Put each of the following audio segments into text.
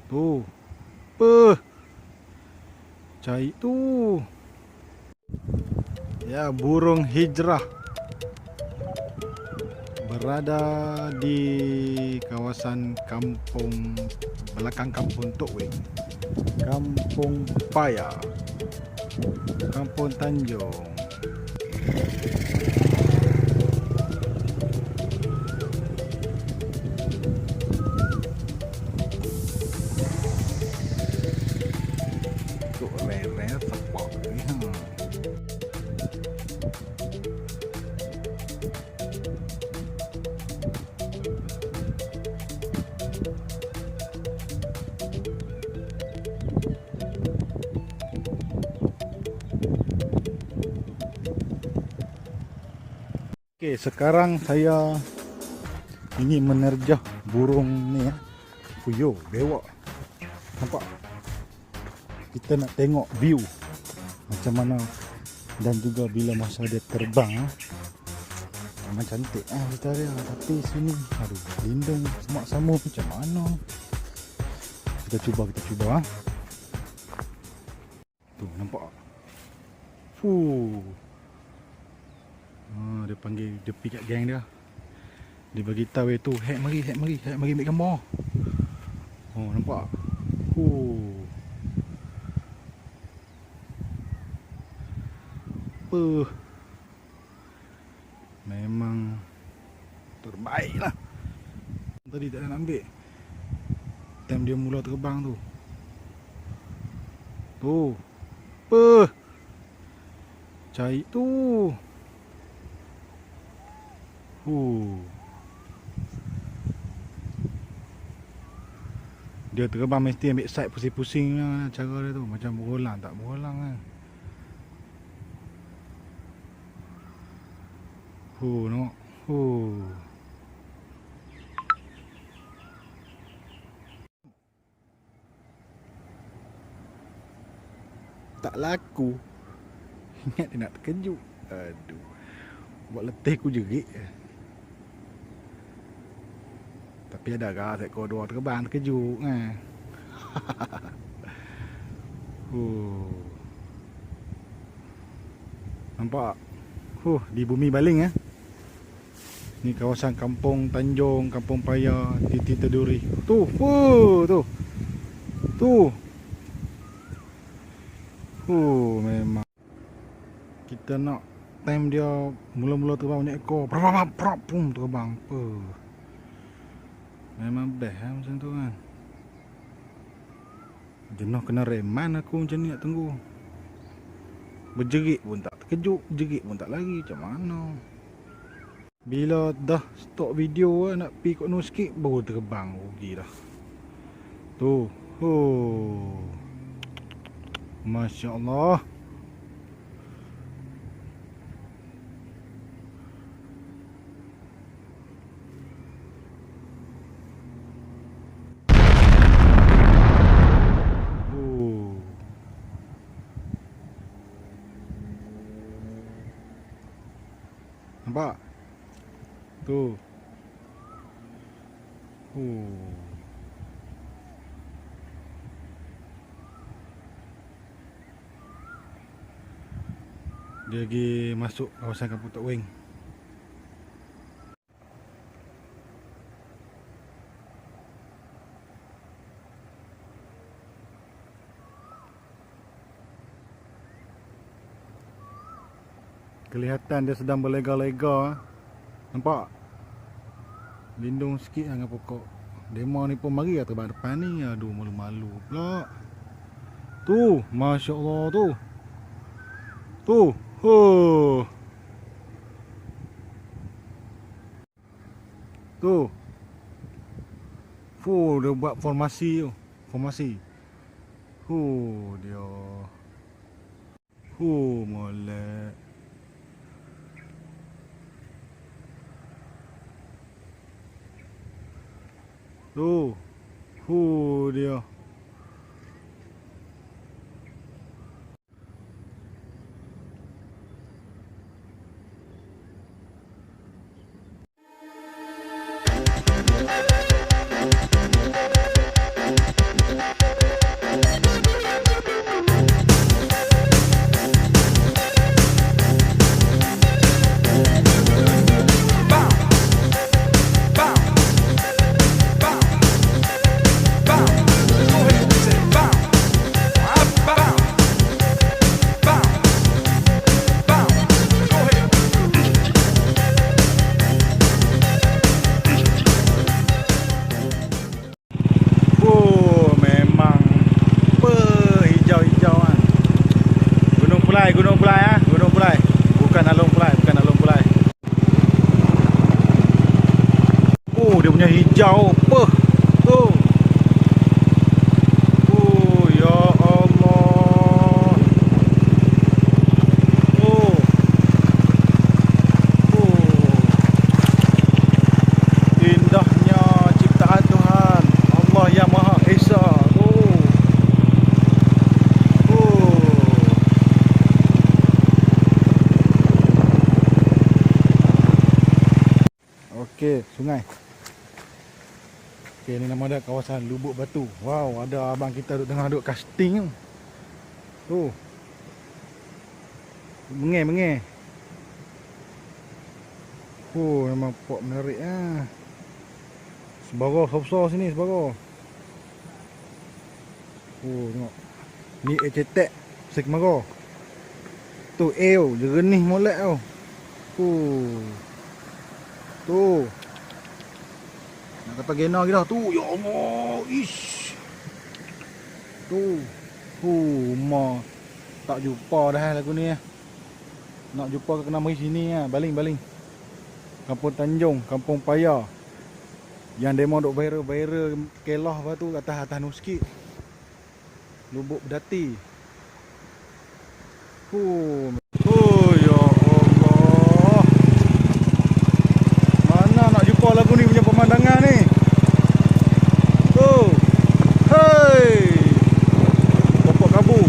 Tuh. Apa? Cari tu. Ya, burung hijrah berada di kawasan kampung belakang kampung Tok Wing, Kampung Paya, Kampung Tanjung. Tok lele sepak ni. Okey, sekarang saya ingin menerjah burung ni ya. Fuyo, bewak. Nampak? Kita nak tengok view macam mana dan juga bila masa dia terbang memang cantik kita dia. Tapi sini aduh, lindung semak sama macam mana. Kita cuba tu, nampak? Dia panggil, dia pergi kat geng dia. Dia bagi tahu tu, hek mari ambil gambar. Oh, nampak? Apa? Memang terbaik lah. Tadi tak nak ambil. Time dia mula terbang tu. Tu. Apa? Cari tu. Dia terbang mesti ambil side pusing-pusing lah cara dia tu. Macam berulang tak berulang kan. Nampak. Tak laku. Ingat dia nak terkejut. Aduh. Buat letih aku jerit. Tapi ada kah seekor dua terbang terkejut kan. Nampak? Di bumi baling ya. Ni kawasan Kampung Tanjung, Kampung Paya, Titi Teduri. Tu. Memang. Kita nak time dia mula-mula terbang banyak ekor. Pum terbang. Memang best lah macam tu kan. Jenuh kena reman aku macam ni nak tunggu. Berjerit pun tak terkejut, jerit pun tak lari. Macam mana? Bila dah stop video nak pergi kot no sikit, baru terbang. Rugi dah. Tu. Masya Allah. Nampak? Tu. Dia pergi masuk kawasan Kampung Tok Wing. Kelihatan dia sedang berlega-lega. Nampak? Lindung sikit dengan pokok. Demo ni pun mari lah terbang depan ni. Aduh, malu-malu pula. Tu, Masya Allah tu. Tu. Dia buat formasi tu. Dia. Molek. Tu. Dia. Warna hijau apa? Tu. Ya Allah. Oh. Indahnya ciptaan Tuhan Allah yang Maha Esa. Okey, sungai. Okey, ni nama dia kawasan Lubuk Batu. Wow, ada abang kita tengah duduk casting tu. Tu. Mengeh. Oh, memang pok menarik ah. Sebarau besar sini, sebarau. Oh, tengok. Ni cetek sekemaro. Tu tu, jernih molek tau. Tu. Nak kata gena lagi dah tu. Ya Allah, ish. Tu. Ma tak jumpa dah lagu ni. Nak jumpa kena mari sini ah, baling. Kampung Tanjung, Kampung Paya. Yang demo duk viral kelah apa tu atas nu sikit. Lubuk Berdati. Ya Allah. Mana nak jumpa lagu ni punya pemandangan ni? Hei. Pokok kabu.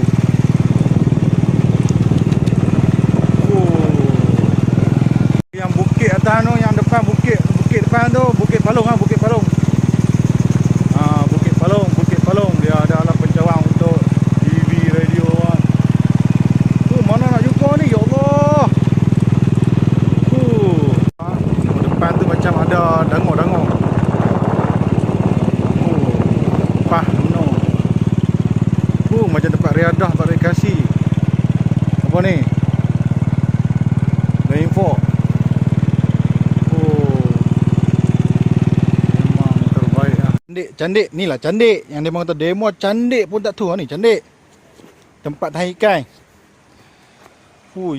Yang bukit atas tu, yang depan bukit depan tu, Bukit Palung ah, Bukit Palung. Bukit Palung dia ada alat pencawang untuk TV, radio kan. Mana nak jumpa ni? Ya Allah. Depan tu macam ada dangur. Pah no. Macam tempat riadah, tempat rekreasi. Apa ni? Rainfall. Memang terbaik lah. Candik. Ni lah candik. Yang dia kata demo candik pun tak tahu ni, candik. Tempat tahan ikan.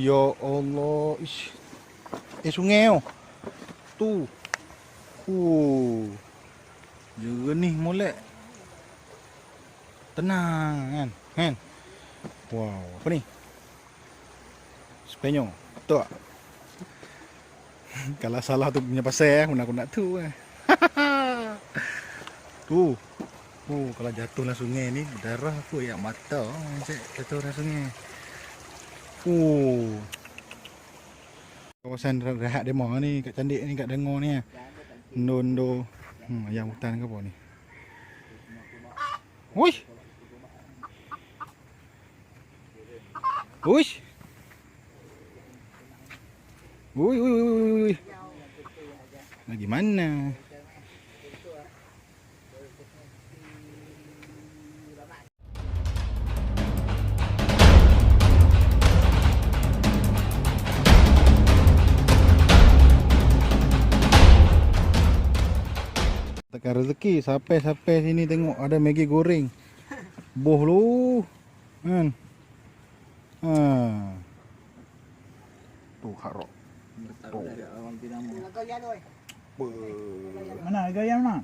Ya Allah. Ish. Sungai tu. Jernih molek. Tenang kan. Wow, apa ni? Spenyo. Betul tak? Kalau salah tu punya pasal aku nak tu. Tu. Kalau jatuh dalam sungai ni berdarah aku yang mata. Jatuh dalam sungai. Kawasan rehat demo ni kat candik ni, kat Dengar ni. Nondo. Ayam hutan ke apa ni? Wuih. Lagi mana? Tekan rezeki sampai sini tengok ada Maggi goreng. Boh lu. Kan? Tu harok. Mana gaya mana?